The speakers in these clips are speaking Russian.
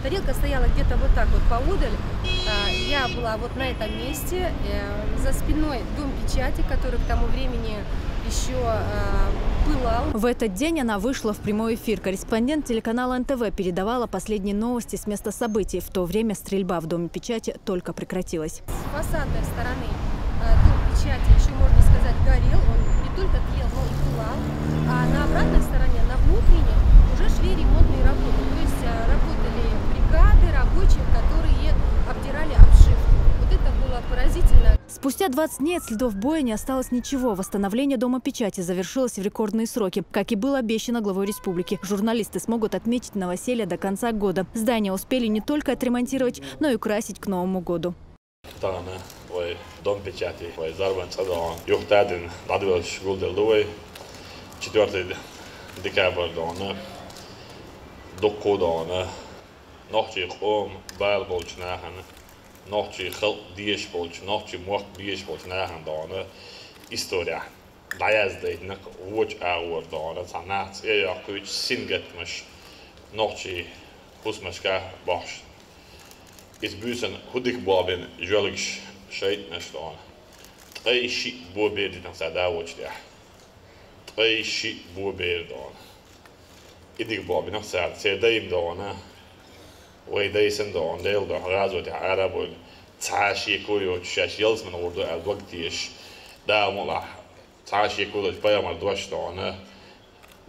Тарелка стояла где-то вот так вот поодаль. Я была вот на этом месте. За спиной дом печати, который к тому времени еще пылал. В этот день она вышла в прямой эфир. Корреспондент телеканала НТВ передавала последние новости с места событий. В то время стрельба в доме печати только прекратилась. С фасадной стороны дом печати еще, можно сказать, горел. Он не только тлел, но и пылал. А на обратной стороне, на внутренней, уже шли ремонтные работы. То есть работали бригады рабочих, которые обдирали обшивку. Вот это было поразительно. Спустя 20 дней от следов боя не осталось ничего. Восстановление дома печати завершилось в рекордные сроки. Как и было обещано главой республики. Журналисты смогут отметить новоселье до конца года. Здание успели не только отремонтировать, но и украсить к Новому году. Дом печати, юхтадин, 4 декабря, докуда, ночи хом, бал болчнахан, ночи хал диеш болч, ночи мох диеш болчнахан, история. Dajazdéknak úgy elvordon, az a náció, akkor úgy szingetmes, nocsi, huszmaska, bas. És bűzön hudikbabin, zsölgs, sejtmes don. Trési bóbérdítnak szádávocsdja. Trési bóbérdon. Idikbabin, szád, szédeim don, vagy dészen don, déldon, rázolti árabon, cási kolyót, sás jelzmen ordo elvagti, és dámola. Társik oda, hogy bejamar dvastan,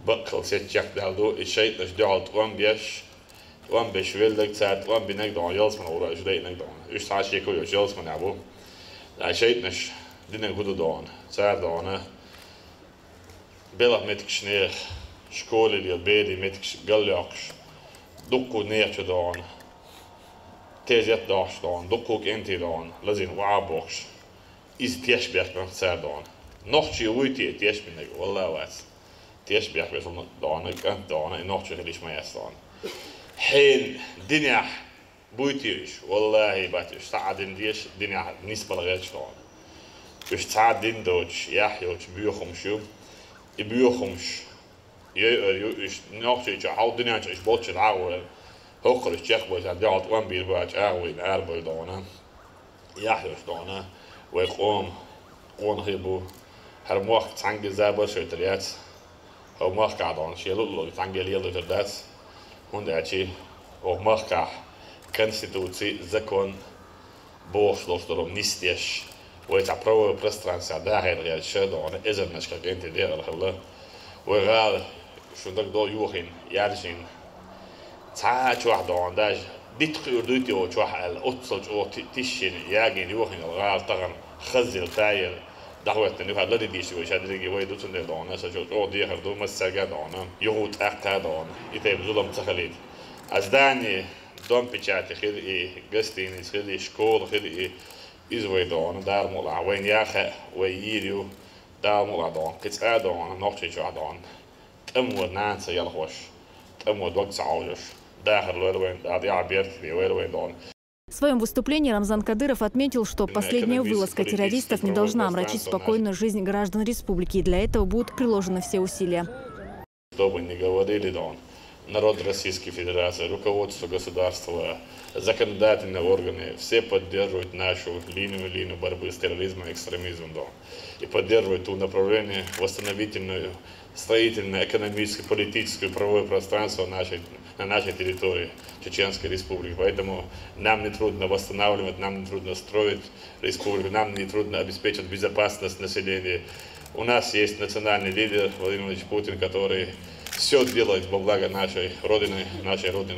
bakkel szétjek deldó, és sejtnes gyalt van bés villeg, tehát van binek dan, jelzman óra, és rejnek dan. És társik oda, hogy jelzmanából. De sejtnes dinek hudadan, cárdan, belak metiks nér, skólidia, bédi, metiks galjaks, dokkó nércsadan, tézjet dastan, dokkók entidan, lezin váboks, íz tiesbjerkben cárdan. Nachtje újtje tiesbjerkben, wallah was. Tiesbjerkben van dan, nachtje heel is mij staan. Heen, dinja, boeitje is, wallahi batje, staadin dies, dinja, nisbalaget staan. Dus staadin doodje, ja, joodje, buurkomsje, buurkoms, je is nachtje, houd dinja, is botje daar. Hoger is checkboys, dat jaalt one bier bij het aarde, aardbol dan. Ja, joodje dan, we gewoon heel her mocht tangi zabar söteliet. Ho mocht dan, shelu tangi lielo terdas. Hundachi, o mocht konstitutie, zakon, booslostorom nisties. We het approven prostrantia daar het schudon, is het misschien geen te delen hebben. We gaan, zondag door jochen, jaarzien. Taatje dan, dat dit gebeurt ook wel al, otsels ook tishin, jagen jochen al raar tegen gezel tijl. دعوت إنه هذا الذي يشوي شهادة اللي هو يدوس إنه دانا سجود أودي هردو مسجع دانا يهود أكتر دانا يتابع ظلم تخليد أزداني دم بيجاتي خلي قستين خلي شكول خلي إزوي دانا دار مولع وين ياخه وييريو دار مولع دانا كتير دانا نقطة جوا دانا تأمور نانس يلخوش تأمور وقت عاوش داخل وين دار يعبير في وين دانا. В своем выступлении Рамзан Кадыров отметил, что последняя вылазка террористов не должна омрачить спокойную жизнь граждан республики, и для этого будут приложены все усилия. Что бы ни говорили, народ Российской Федерации, руководство государства, законодательные органы, все поддерживают нашу линию борьбы с терроризмом и экстремизмом. И поддерживают то направление восстановительную, строительное, экономическое, политическое, правовое пространство на нашей территории Чеченской Республики. Поэтому нам не трудно восстанавливать, нам не трудно строить республику, нам не трудно обеспечить безопасность населения. У нас есть национальный лидер Владимир Владимирович Путин, который все делает во благо нашей родины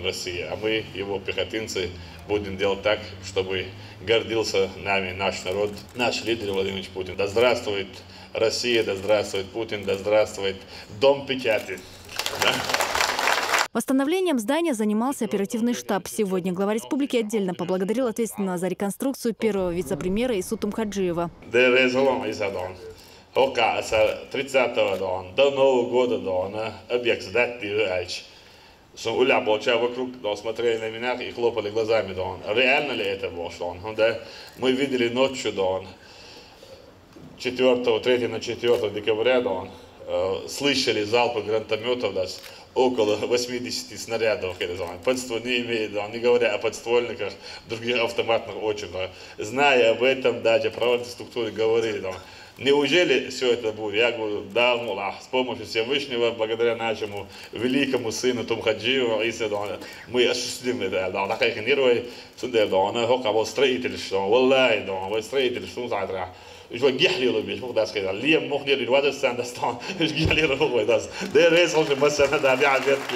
России. А мы, его пехотинцы, будем делать так, чтобы гордился нами наш народ, наш лидер Владимир Владимирович Путин. Да здравствует Россия, да здравствует Путин, да здравствует Дом печати. Да? Восстановлением здания занимался оперативный штаб. Сегодня глава республики отдельно поблагодарил ответственного за реконструкцию первого вице-премьера Исуту Мхаджиева. 30-го до Нового года объект сдать передач. Уля Болча вокруг смотрели на меня и хлопали глазами. Реально ли это было? Мы видели ночью 3 на 4 декабря слышали залпы гранатометов, даже около 80 снарядов. Подство не имеет, не говоря о подствольниках, других автоматных очередях. Зная об этом, даже правоохранительные структуры говорили, неужели все это будет? Я говорю, да, с помощью Всевышнего, благодаря нашему великому сыну Тумхаджиеву, мы осуществим это. Такая генерой, строительство, Валлай, строительство, Ușor ghialilor bici, mă dați că era liam mă ghiali roade să understand, ghialilor mă dați. De rest o să mă să da bia vet că.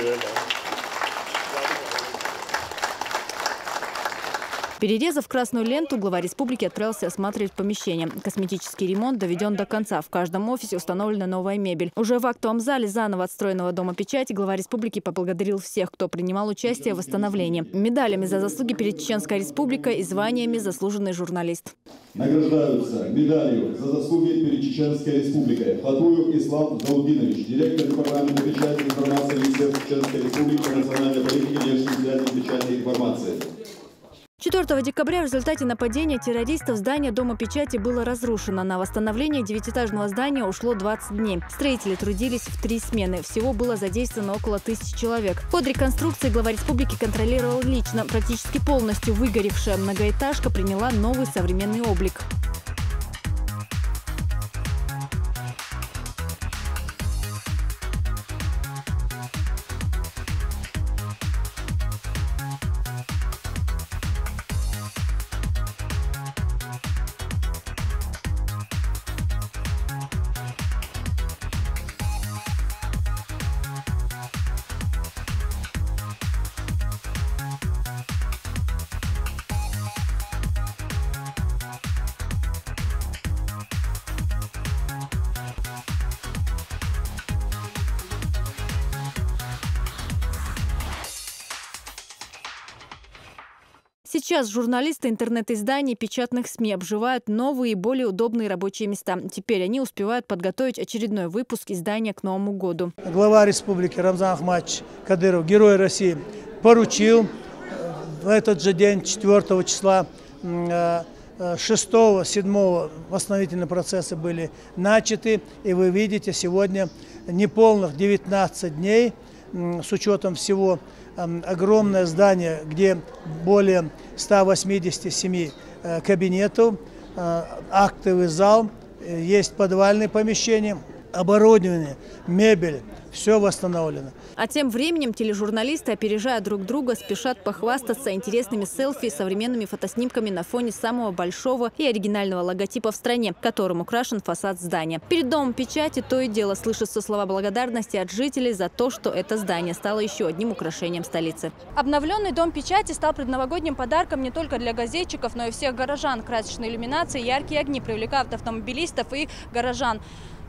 Перерезав красную ленту, глава республики отправился осматривать помещение. Косметический ремонт доведен до конца. В каждом офисе установлена новая мебель. Уже в актовом зале заново отстроенного Дома печати глава республики поблагодарил всех, кто принимал участие в восстановлении. Медалями за заслуги перед Чеченской республикой и званиями «Заслуженный журналист». Награждаются медалью за заслуги перед Чеченской республикой Хатуев Ислам Заудинович, директор департамента печати и информации Министерства Чеченской республики, национальной политики, внешней связи, печати и информации. 4 декабря в результате нападения террористов здание Дома печати было разрушено. На восстановление девятиэтажного здания ушло 20 дней. Строители трудились в 3 смены. Всего было задействовано около 1000 человек. Ход реконструкции глава республики контролировал лично. Практически полностью выгоревшая многоэтажка приняла новый современный облик. Сейчас журналисты интернет-изданий, печатных СМИ обживают новые и более удобные рабочие места. Теперь они успевают подготовить очередной выпуск издания к Новому году. Глава республики Рамзан Ахматович Кадыров, Герой России, поручил в этот же день, 4 числа, 6-7 восстановительные процессы были начаты. И вы видите, сегодня неполных 19 дней, с учетом всего, огромное здание, где более 187 кабинетов, актовый зал, есть подвальные помещения, оборудование, мебель. Все восстановлено. А тем временем тележурналисты, опережая друг друга, спешат похвастаться интересными селфи и современными фотоснимками на фоне самого большого и оригинального логотипа в стране, которым украшен фасад здания. Перед Домом печати то и дело слышатся слова благодарности от жителей за то, что это здание стало еще одним украшением столицы. Обновленный Дом печати стал предновогодним подарком не только для газетчиков, но и всех горожан. Красочные иллюминации, яркие огни привлекают автомобилистов и горожан.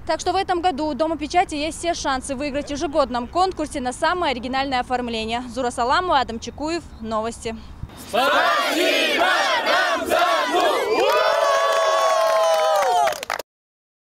Так что в этом году у Дома печати есть все шансы выиграть в ежегодном конкурсе на самое оригинальное оформление. Зура Саламова, Адам Чекуев. Новости. Спасибо нам за